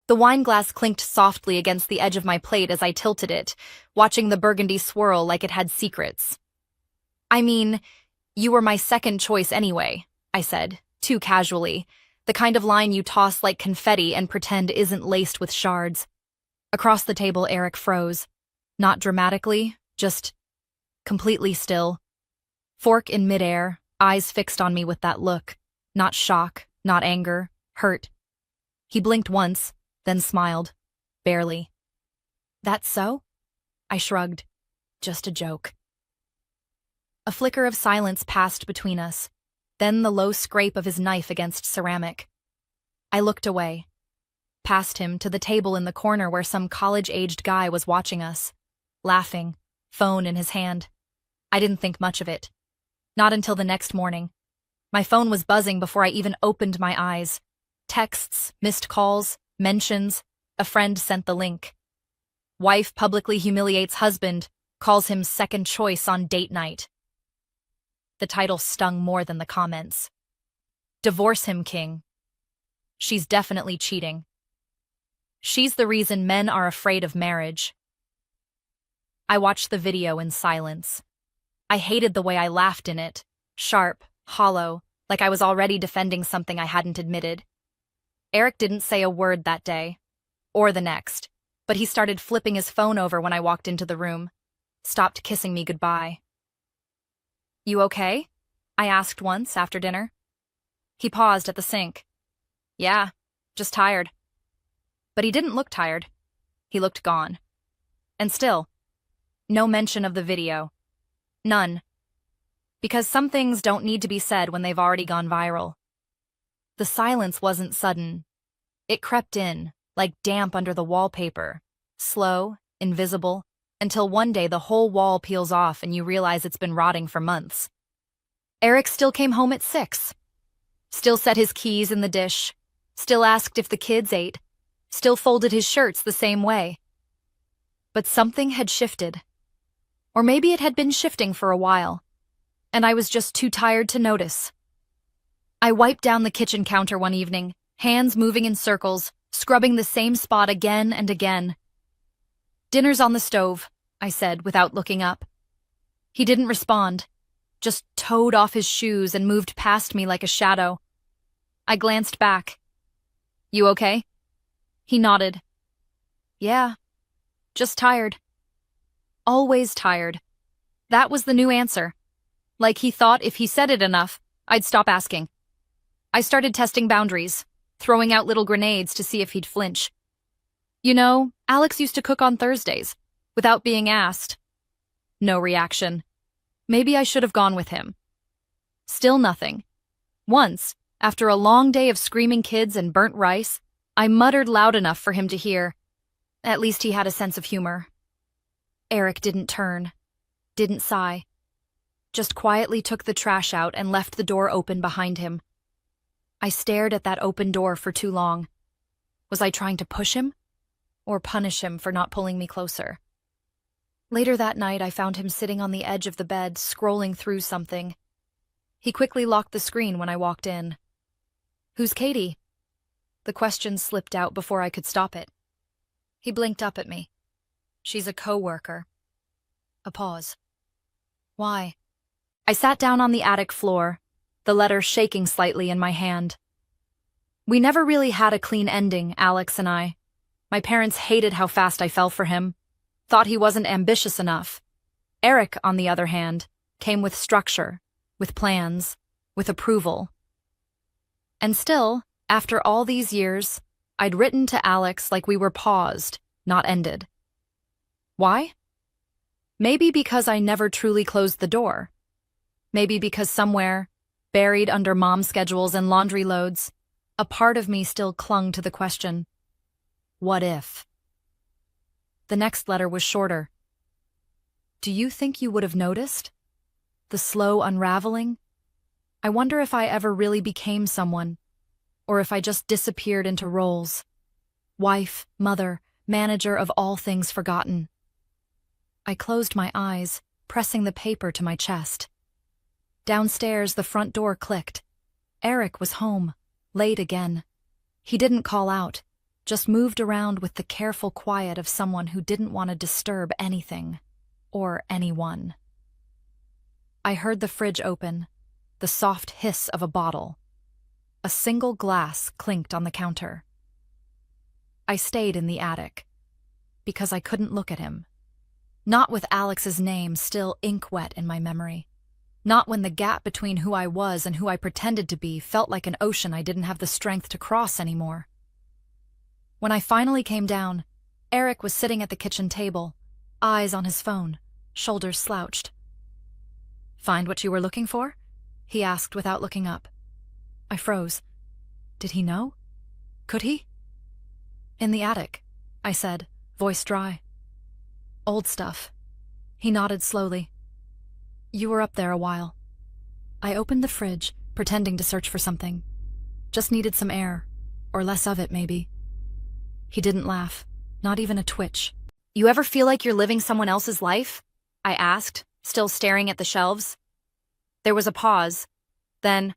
The wine glass clinked softly against the edge of my plate as I tilted it, watching the burgundy swirl like it had secrets. I mean, you were my second choice anyway, I said, too casually, the kind of line you toss like confetti and pretend isn't laced with shards. Across the table, Eric froze. Not dramatically, just completely still. Fork in midair, eyes fixed on me with that look. Not shock, not anger, hurt. He blinked once, then smiled. Barely. That's so? I shrugged. Just a joke. A flicker of silence passed between us, then the low scrape of his knife against ceramic. I looked away, past him to the table in the corner where some college-aged guy was watching us, laughing, phone in his hand. I didn't think much of it. Not until the next morning. My phone was buzzing before I even opened my eyes. Texts, missed calls, mentions. A friend sent the link. Wife publicly humiliates husband, calls him second choice on date night. The title stung more than the comments. Divorce him, King. She's definitely cheating. She's the reason men are afraid of marriage. I watched the video in silence. I hated the way I laughed in it, sharp, hollow, like I was already defending something I hadn't admitted. Eric didn't say a word that day, or the next, but he started flipping his phone over when I walked into the room, stopped kissing me goodbye. You okay? I asked once after dinner. He paused at the sink. Yeah, just tired. But he didn't look tired. He looked gone. And still, no mention of the video. None. Because some things don't need to be said when they've already gone viral. The silence wasn't sudden. It crept in, like damp under the wallpaper, slow, invisible, until one day the whole wall peels off and you realize it's been rotting for months. Eric still came home at 6. Still set his keys in the dish. Still asked if the kids ate. Still folded his shirts the same way. But something had shifted. Or maybe it had been shifting for a while, and I was just too tired to notice. I wiped down the kitchen counter one evening, hands moving in circles, scrubbing the same spot again and again. Dinner's on the stove, I said without looking up. He didn't respond, just toed off his shoes and moved past me like a shadow. I glanced back. You okay? He nodded. Yeah, just tired. Always tired. That was the new answer. Like he thought if he said it enough, I'd stop asking. I started testing boundaries, throwing out little grenades to see if he'd flinch. You know, Alex used to cook on Thursdays, without being asked. No reaction. Maybe I should have gone with him. Still nothing. Once, after a long day of screaming kids and burnt rice, I muttered loud enough for him to hear. At least he had a sense of humor. Eric didn't turn, didn't sigh, just quietly took the trash out and left the door open behind him. I stared at that open door for too long. Was I trying to push him? Or punish him for not pulling me closer? Later that night, I found him sitting on the edge of the bed, scrolling through something. He quickly locked the screen when I walked in. Who's Katie? The question slipped out before I could stop it. He blinked up at me. She's a co-worker. A pause. Why? I sat down on the attic floor, the letter shaking slightly in my hand. We never really had a clean ending, Alex and I. My parents hated how fast I fell for him, thought he wasn't ambitious enough. Eric, on the other hand, came with structure, with plans, with approval. And still, after all these years, I'd written to Alex like we were paused, not ended. Why? Maybe because I never truly closed the door. Maybe because somewhere, buried under mom schedules and laundry loads, a part of me still clung to the question, what if? The next letter was shorter. Do you think you would have noticed? The slow unraveling? I wonder if I ever really became someone, or if I just disappeared into roles. Wife, mother, manager of all things forgotten. I closed my eyes, pressing the paper to my chest. Downstairs, the front door clicked. Eric was home, late again. He didn't call out. just moved around with the careful quiet of someone who didn't want to disturb anything or anyone. I heard the fridge open, the soft hiss of a bottle. A single glass clinked on the counter. I stayed in the attic, because I couldn't look at him. Not with Alex's name still ink-wet in my memory. Not when the gap between who I was and who I pretended to be felt like an ocean I didn't have the strength to cross anymore. When I finally came down, Eric was sitting at the kitchen table, eyes on his phone, shoulders slouched. "Find what you were looking for?" he asked without looking up. I froze. Did he know? Could he? "In the attic," I said, voice dry. "Old stuff." He nodded slowly. "You were up there a while." I opened the fridge, pretending to search for something. Just needed some air, or less of it, maybe. He didn't laugh, not even a twitch. "You ever feel like you're living someone else's life?" I asked, still staring at the shelves. There was a pause. Then,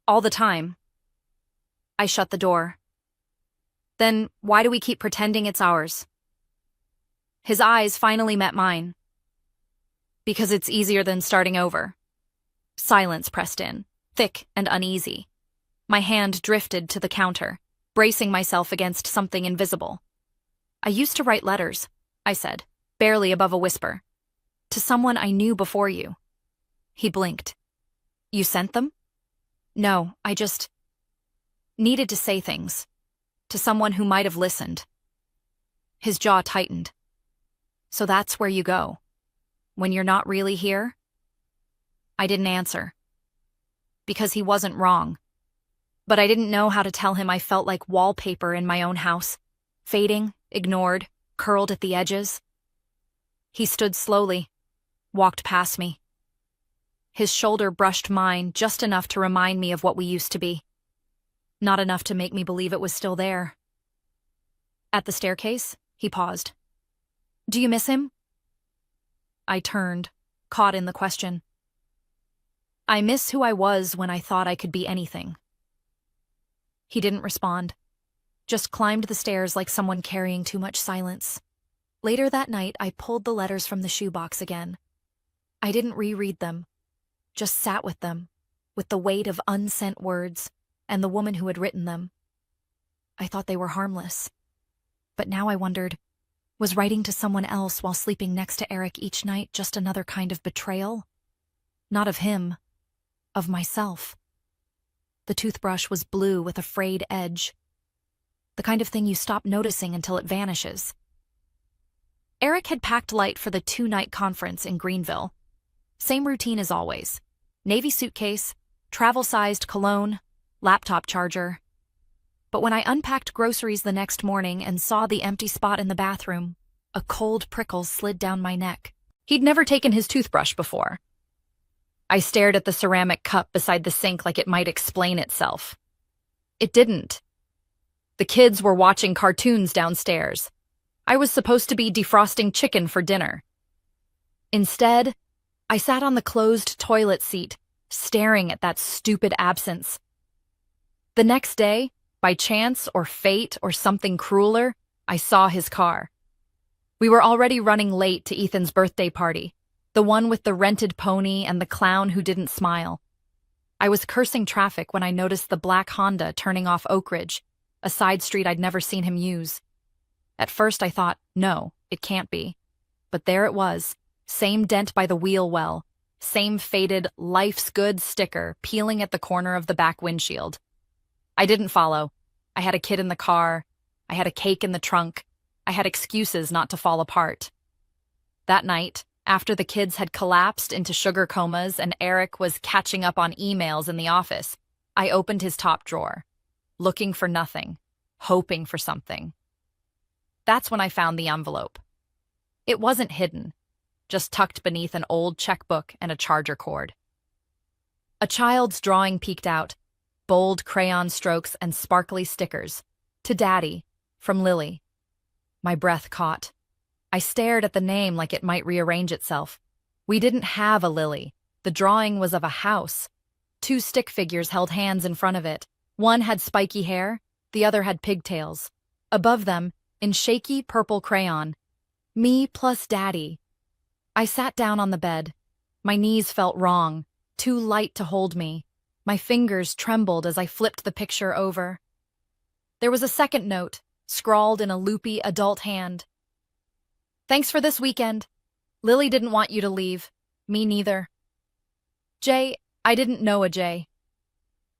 "All the time." I shut the door. "Then why do we keep pretending it's ours?" His eyes finally met mine. "Because it's easier than starting over." Silence pressed in, thick and uneasy. My hand drifted to the counter, bracing myself against something invisible. "I used to write letters," I said, barely above a whisper. "To someone I knew before you." He blinked. "You sent them?" "No, I just needed to say things. To someone who might have listened." His jaw tightened. "So that's where you go? When you're not really here?" I didn't answer. Because he wasn't wrong. But I didn't know how to tell him I felt like wallpaper in my own house, fading, ignored, curled at the edges. He stood slowly, walked past me. His shoulder brushed mine just enough to remind me of what we used to be. Not enough to make me believe it was still there. At the staircase, he paused. "Do you miss him?" I turned, caught in the question. "I miss who I was when I thought I could be anything." He didn't respond, just climbed the stairs like someone carrying too much silence. Later that night, I pulled the letters from the shoebox again. I didn't reread them, just sat with them, with the weight of unsent words and the woman who had written them. I thought they were harmless. But now I wondered, was writing to someone else while sleeping next to Eric each night just another kind of betrayal? Not of him, of myself. The toothbrush was blue with a frayed edge. The kind of thing you stop noticing until it vanishes. Eric had packed light for the 2-night conference in Greenville. Same routine as always. Navy suitcase, travel-sized cologne, laptop charger. But when I unpacked groceries the next morning and saw the empty spot in the bathroom, a cold prickle slid down my neck. He'd never taken his toothbrush before. I stared at the ceramic cup beside the sink like it might explain itself. It didn't. The kids were watching cartoons downstairs. I was supposed to be defrosting chicken for dinner. Instead, I sat on the closed toilet seat, staring at that stupid absence. The next day, by chance or fate or something crueler, I saw his car. We were already running late to Ethan's birthday party, the one with the rented pony and the clown who didn't smile. I was cursing traffic when I noticed the black Honda turning off Oak Ridge, a side street I'd never seen him use. At first I thought, no, it can't be. But there it was, same dent by the wheel well, same faded "Life's Good" sticker peeling at the corner of the back windshield. I didn't follow. I had a kid in the car. I had a cake in the trunk. I had excuses not to fall apart. That night, after the kids had collapsed into sugar comas and Eric was catching up on emails in the office, I opened his top drawer, looking for nothing, hoping for something. That's when I found the envelope. It wasn't hidden, just tucked beneath an old checkbook and a charger cord. A child's drawing peeked out, bold crayon strokes and sparkly stickers. "To Daddy, from Lily." My breath caught. I stared at the name like it might rearrange itself. We didn't have a Lily. The drawing was of a house. 2 stick figures held hands in front of it. One had spiky hair, the other had pigtails. Above them, in shaky purple crayon, me plus Daddy. I sat down on the bed. My knees felt wrong, too light to hold me. My fingers trembled as I flipped the picture over. There was a second note, scrawled in a loopy adult hand. Thanks for this weekend. Lily didn't want you to leave. Me neither. Jay, I didn't know a Jay.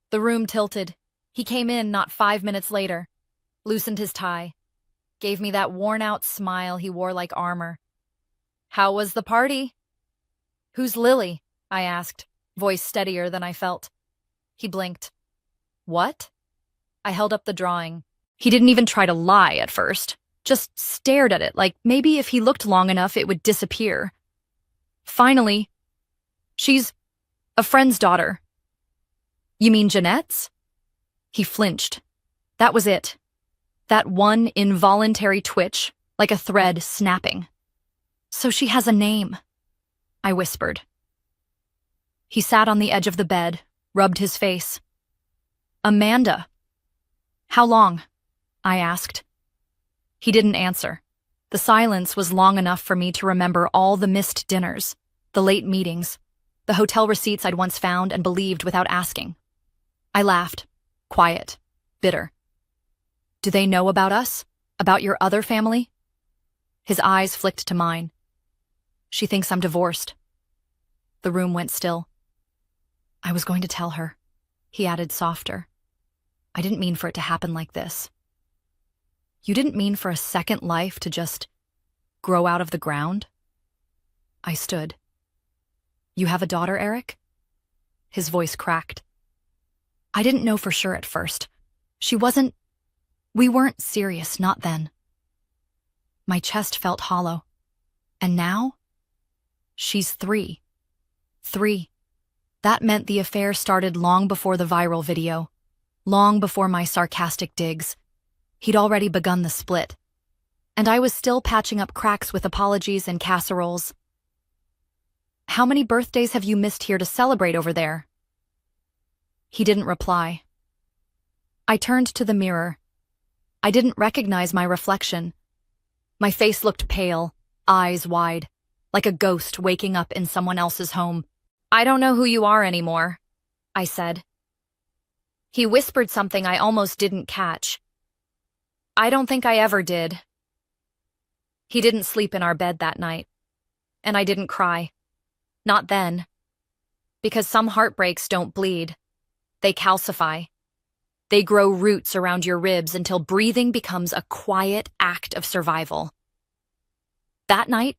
The room tilted. He came in not 5 minutes later, loosened his tie, gave me that worn-out smile he wore like armor. How was the party? Who's Lily? I asked, voice steadier than I felt. He blinked. What? I held up the drawing. He didn't even try to lie at first, just stared at it like maybe if he looked long enough it would disappear. Finally, she's a friend's daughter. You mean Jeanette's? He flinched. That was it. That one involuntary twitch, like a thread snapping. So she has a name, I whispered. He sat on the edge of the bed, rubbed his face. Amanda. How long? I asked. He didn't answer. The silence was long enough for me to remember all the missed dinners, the late meetings, the hotel receipts I'd once found and believed without asking. I laughed, quiet, bitter. Do they know about us? About your other family? His eyes flicked to mine. She thinks I'm divorced. The room went still. I was going to tell her, he added softer. I didn't mean for it to happen like this. You didn't mean for a second life to just grow out of the ground? I stood. You have a daughter, Eric? His voice cracked. I didn't know for sure at first. We weren't serious, not then. My chest felt hollow. And now? She's 3. 3. That meant the affair started long before the viral video, long before my sarcastic digs. He'd already begun the split. And I was still patching up cracks with apologies and casseroles. How many birthdays have you missed here to celebrate over there? He didn't reply. I turned to the mirror. I didn't recognize my reflection. My face looked pale, eyes wide, like a ghost waking up in someone else's home. I don't know who you are anymore, I said. He whispered something I almost didn't catch. I don't think I ever did. He didn't sleep in our bed that night, and I didn't cry. Not then. Because some heartbreaks don't bleed. They calcify. They grow roots around your ribs until breathing becomes a quiet act of survival. That night,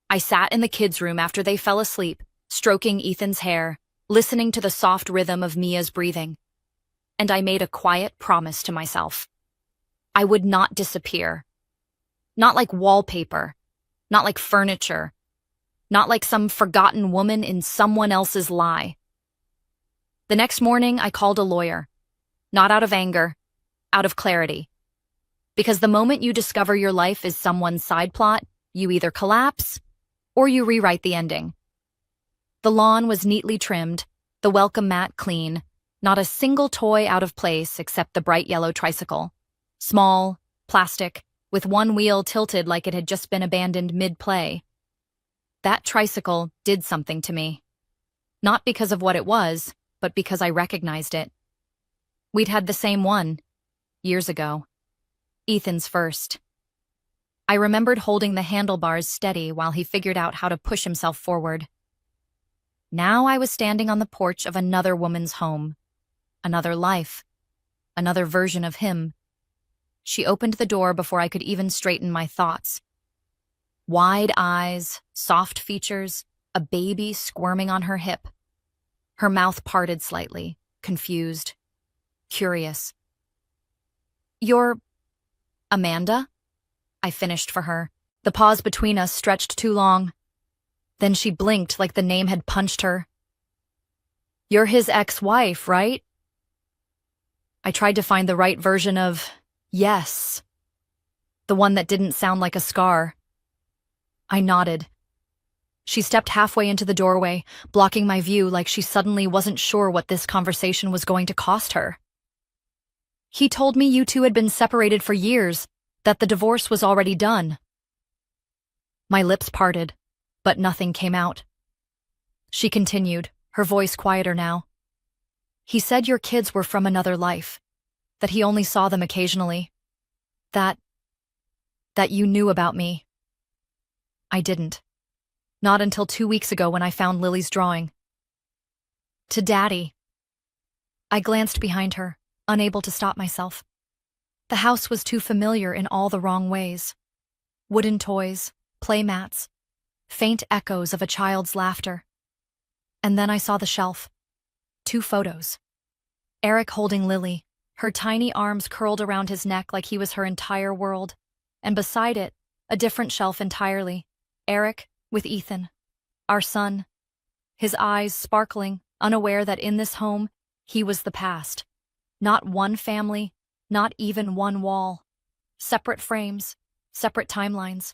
I sat in the kids' room after they fell asleep, stroking Ethan's hair, listening to the soft rhythm of Mia's breathing. And I made a quiet promise to myself. I would not disappear. Not like wallpaper, not like furniture, not like some forgotten woman in someone else's lie. The next morning, I called a lawyer. Not out of anger, out of clarity. Because the moment you discover your life is someone's side plot, you either collapse or you rewrite the ending. The lawn was neatly trimmed, the welcome mat clean, not a single toy out of place except the bright yellow tricycle. Small, plastic, with one wheel tilted like it had just been abandoned mid-play. That tricycle did something to me. Not because of what it was, but because I recognized it. We'd had the same one, years ago. Ethan's first. I remembered holding the handlebars steady while he figured out how to push himself forward. Now I was standing on the porch of another woman's home. Another life. Another version of him. She opened the door before I could even straighten my thoughts. Wide eyes, soft features, a baby squirming on her hip. Her mouth parted slightly, confused. Curious. You're Amanda? I finished for her. The pause between us stretched too long. Then she blinked like the name had punched her. You're his ex-wife, right? I tried to find the right version of yes. The one that didn't sound like a scar. I nodded. She stepped halfway into the doorway, blocking my view like she suddenly wasn't sure what this conversation was going to cost her. He told me you two had been separated for years. That the divorce was already done. My lips parted, but nothing came out. She continued, her voice quieter now. He said your kids were from another life, that he only saw them occasionally. That you knew about me. I didn't. Not until 2 weeks ago when I found Lily's drawing. To Daddy. I glanced behind her, unable to stop myself. The house was too familiar in all the wrong ways. Wooden toys, play mats, faint echoes of a child's laughter. And then I saw the shelf. 2 photos. Eric holding Lily, her tiny arms curled around his neck like he was her entire world, and beside it, a different shelf entirely. Eric with Ethan, our son, his eyes sparkling, unaware that in this home, he was the past. Not one family, not even one wall. Separate frames, separate timelines.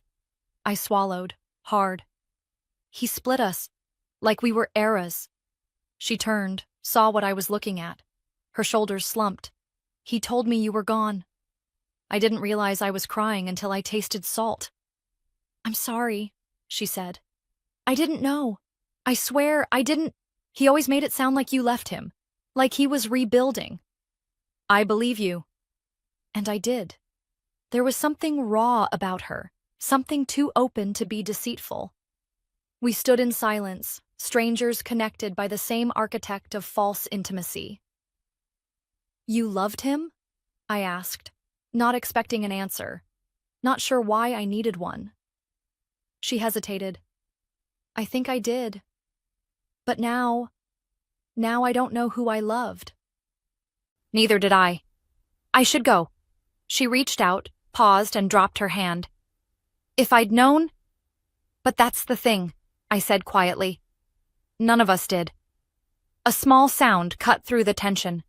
I swallowed, hard. He split us, like we were eras. She turned, saw what I was looking at. Her shoulders slumped. He told me you were gone. I didn't realize I was crying until I tasted salt. I'm sorry, she said. I didn't know. I swear, I didn't. He always made it sound like you left him, like he was rebuilding. I believe you. And I did. There was something raw about her, something too open to be deceitful. We stood in silence, strangers connected by the same architect of false intimacy. You loved him? I asked, not expecting an answer, not sure why I needed one. She hesitated. I think I did. But now I don't know who I loved. Neither did I. I should go. She reached out, paused, and dropped her hand. If I'd known... But that's the thing, I said quietly. None of us did. A small sound cut through the tension.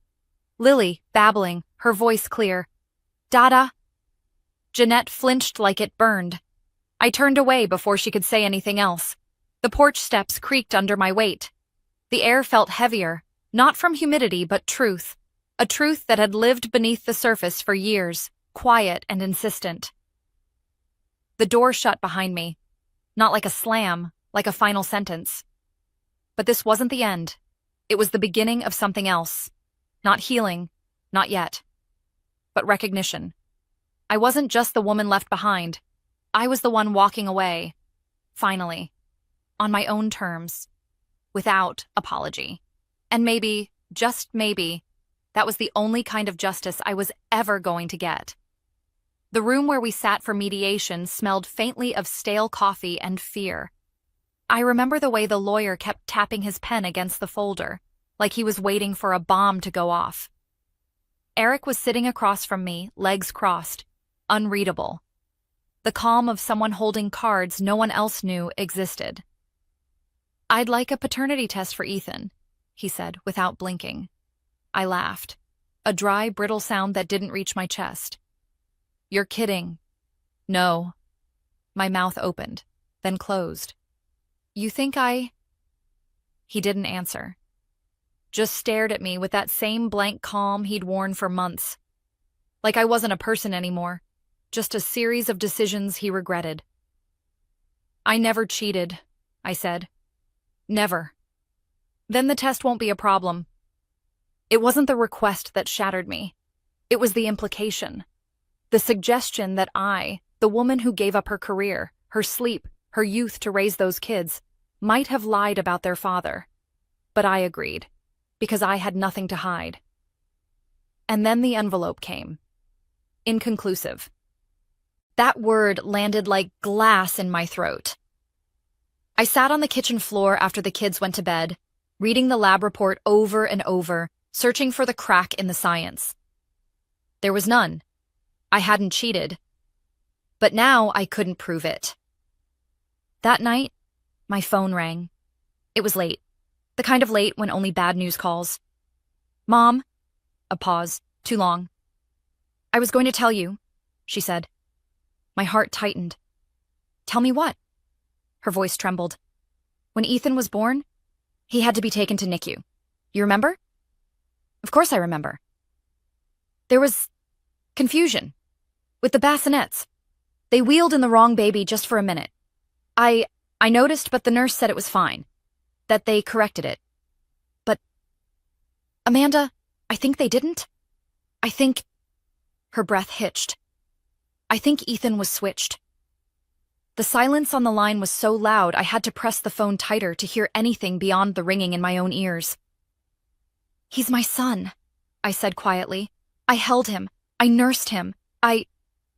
Lily, babbling, her voice clear. Dada. Jeanette flinched like it burned. I turned away before she could say anything else. The porch steps creaked under my weight. The air felt heavier, not from humidity but truth. A truth that had lived beneath the surface for years, quiet and insistent. The door shut behind me. Not like a slam, like a final sentence. But this wasn't the end. It was the beginning of something else. Not healing, not yet. But recognition. I wasn't just the woman left behind. I was the one walking away. Finally. On my own terms. Without apology. And maybe, just maybe, that was the only kind of justice I was ever going to get. The room where we sat for mediation smelled faintly of stale coffee and fear. I remember the way the lawyer kept tapping his pen against the folder, like he was waiting for a bomb to go off. Eric was sitting across from me, legs crossed, unreadable. The calm of someone holding cards no one else knew existed. I'd like a paternity test for Ethan, he said, without blinking. I laughed, a dry, brittle sound that didn't reach my chest. You're kidding. No. My mouth opened, then closed. You think I... He didn't answer. Just stared at me with that same blank calm he'd worn for months. Like I wasn't a person anymore, just a series of decisions he regretted. I never cheated, I said. Never. Then the test won't be a problem. It wasn't the request that shattered me. It was the implication. The suggestion that I, the woman who gave up her career, her sleep, her youth to raise those kids, might have lied about their father. But I agreed, because I had nothing to hide. And then the envelope came. Inconclusive. That word landed like glass in my throat. I sat on the kitchen floor after the kids went to bed, reading the lab report over and over, searching for the crack in the science. There was none. I hadn't cheated. But now I couldn't prove it. That night, my phone rang. It was late. The kind of late when only bad news calls. Mom? A pause. Too long. I was going to tell you, she said. My heart tightened. Tell me what? Her voice trembled. When Ethan was born, he had to be taken to NICU. You remember? Of course I remember. There was confusion. With the bassinets. They wheeled in the wrong baby just for a minute. I noticed, but the nurse said it was fine. That they corrected it. But, Amanda, I think they didn't. I think... Her breath hitched. I think Ethan was switched. The silence on the line was so loud I had to press the phone tighter to hear anything beyond the ringing in my own ears. He's my son, I said quietly. I held him. I nursed him.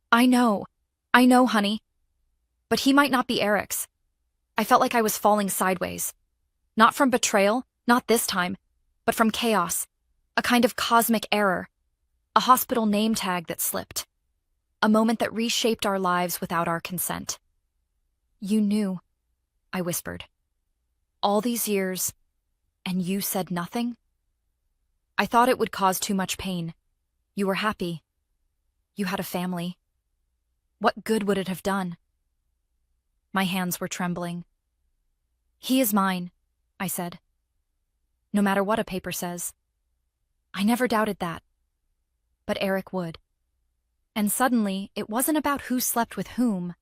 I know, honey. But he might not be Eric's. I felt like I was falling sideways. Not from betrayal, not this time, but from chaos. A kind of cosmic error. A hospital name tag that slipped. A moment that reshaped our lives without our consent. You knew, I whispered. All these years, and you said nothing? I thought it would cause too much pain. You were happy. You had a family. What good would it have done? My hands were trembling. He is mine, I said. No matter what a paper says. I never doubted that. But Eric would. And suddenly, it wasn't about who slept with whom.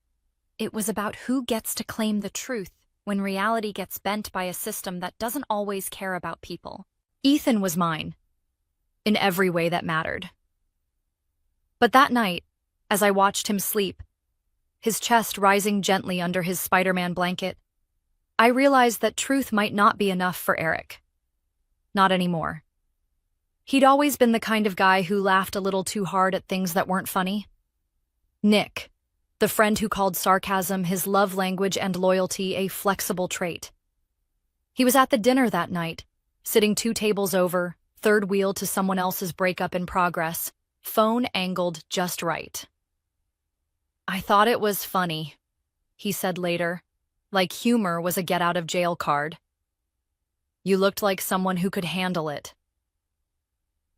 It was about who gets to claim the truth when reality gets bent by a system that doesn't always care about people. Ethan was mine. In every way that mattered. But that night, as I watched him sleep, his chest rising gently under his Spider-Man blanket, I realized that truth might not be enough for Eric. Not anymore. He'd always been the kind of guy who laughed a little too hard at things that weren't funny. Nick, the friend who called sarcasm his love language and loyalty a flexible trait. He was at the dinner that night, sitting 2 tables over, third wheel to someone else's breakup in progress, phone angled just right. I thought it was funny, he said later, like humor was a get-out-of-jail card. You looked like someone who could handle it.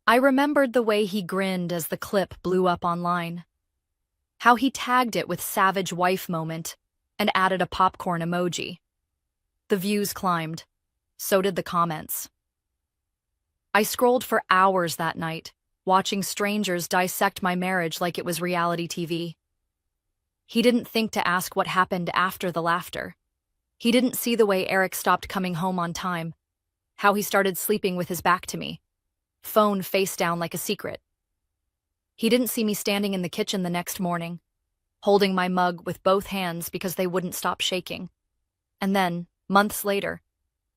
I remembered the way he grinned as the clip blew up online. How he tagged it with savage wife moment and added a popcorn emoji. The views climbed. So did the comments. I scrolled for hours that night, watching strangers dissect my marriage like it was reality TV. He didn't think to ask what happened after the laughter. He didn't see the way Eric stopped coming home on time, how he started sleeping with his back to me. Phone face down like a secret. He didn't see me standing in the kitchen the next morning, holding my mug with both hands because they wouldn't stop shaking. And then, months later,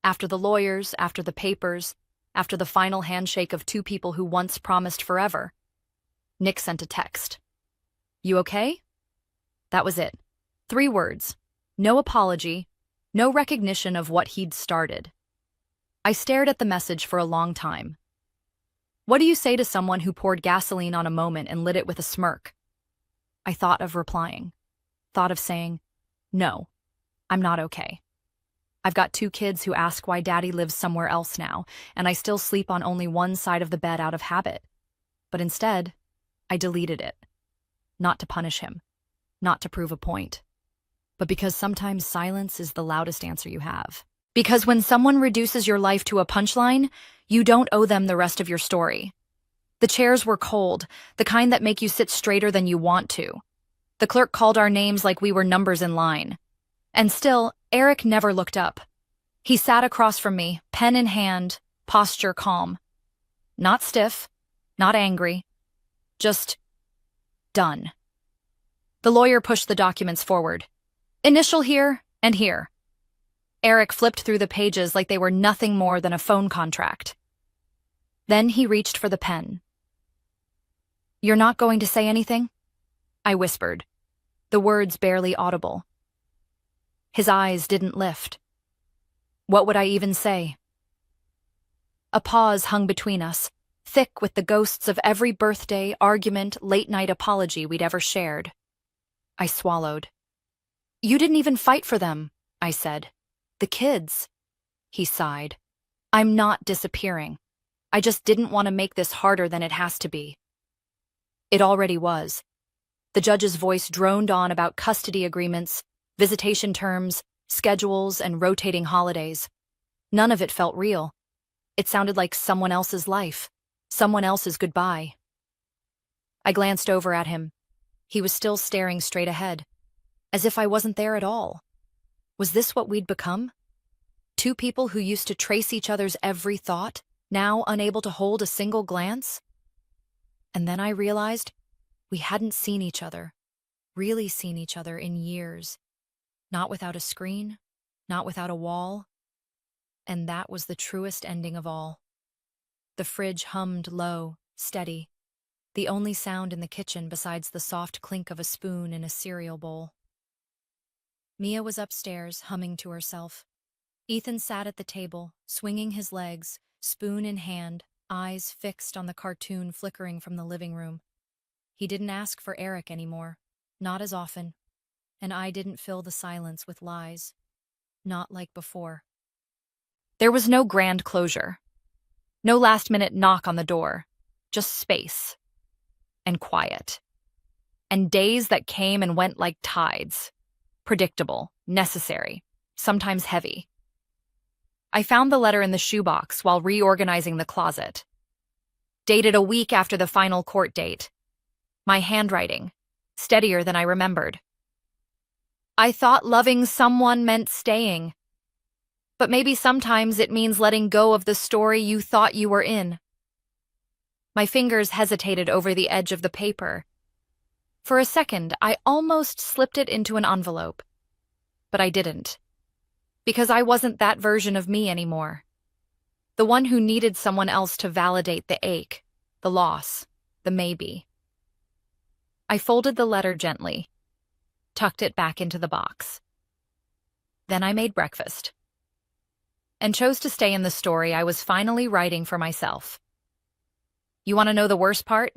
after the lawyers, after the papers, after the final handshake of 2 people who once promised forever, Nick sent a text. You okay? That was it. 3 words. No apology, no recognition of what he'd started. I stared at the message for a long time. What do you say to someone who poured gasoline on a moment and lit it with a smirk? I thought of replying. Thought of saying, no, I'm not okay. I've got 2 kids who ask why daddy lives somewhere else now, and I still sleep on only one side of the bed out of habit. But instead, I deleted it. Not to punish him. Not to prove a point. But because sometimes silence is the loudest answer you have. Because when someone reduces your life to a punchline, you don't owe them the rest of your story. The chairs were cold, the kind that make you sit straighter than you want to. The clerk called our names like we were numbers in line. And still, Eric never looked up. He sat across from me, pen in hand, posture calm. Not stiff, not angry. Just done. The lawyer pushed the documents forward. Initial here and here. Eric flipped through the pages like they were nothing more than a phone contract. Then he reached for the pen. You're not going to say anything? I whispered, the words barely audible. His eyes didn't lift. What would I even say? A pause hung between us, thick with the ghosts of every birthday, argument, late-night apology we'd ever shared. I swallowed. You didn't even fight for them, I said. The kids. He sighed. I'm not disappearing. I just didn't want to make this harder than it has to be. It already was. The judge's voice droned on about custody agreements, visitation terms, schedules, and rotating holidays. None of it felt real. It sounded like someone else's life, someone else's goodbye. I glanced over at him. He was still staring straight ahead, as if I wasn't there at all. Was this what we'd become? Two people who used to trace each other's every thought, now unable to hold a single glance? And then I realized we hadn't seen each other, really seen each other in years. Not without a screen, not without a wall. And that was the truest ending of all. The fridge hummed low, steady, the only sound in the kitchen besides the soft clink of a spoon in a cereal bowl. Mia was upstairs, humming to herself. Ethan sat at the table, swinging his legs, spoon in hand, eyes fixed on the cartoon flickering from the living room. He didn't ask for Eric anymore, not as often, and I didn't fill the silence with lies, not like before. There was no grand closure, no last-minute knock on the door, just space and quiet, and days that came and went like tides, predictable, necessary, sometimes heavy. I found the letter in the shoebox while reorganizing the closet. Dated a week after the final court date. My handwriting, steadier than I remembered. I thought loving someone meant staying. But maybe sometimes it means letting go of the story you thought you were in. My fingers hesitated over the edge of the paper. For a second, I almost slipped it into an envelope. But I didn't. Because I wasn't that version of me anymore. The one who needed someone else to validate the ache, the loss, the maybe. I folded the letter gently, tucked it back into the box. Then I made breakfast, and chose to stay in the story I was finally writing for myself. You want to know the worst part?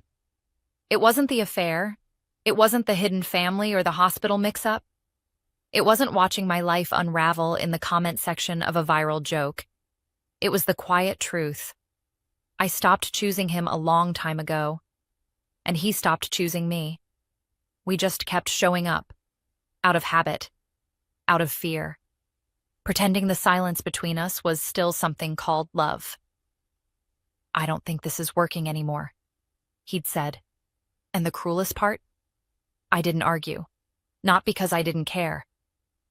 It wasn't the affair. It wasn't the hidden family or the hospital mix-up. It wasn't watching my life unravel in the comment section of a viral joke. It was the quiet truth. I stopped choosing him a long time ago, and he stopped choosing me. We just kept showing up, out of habit, out of fear, pretending the silence between us was still something called love. I don't think this is working anymore, he'd said. And the cruelest part? I didn't argue. Not because I didn't care,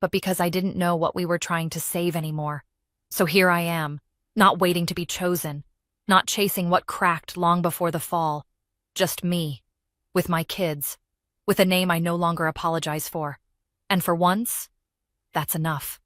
but because I didn't know what we were trying to save anymore. So here I am, not waiting to be chosen, not chasing what cracked long before the fall. Just me, with my kids, with a name I no longer apologize for. And for once, that's enough.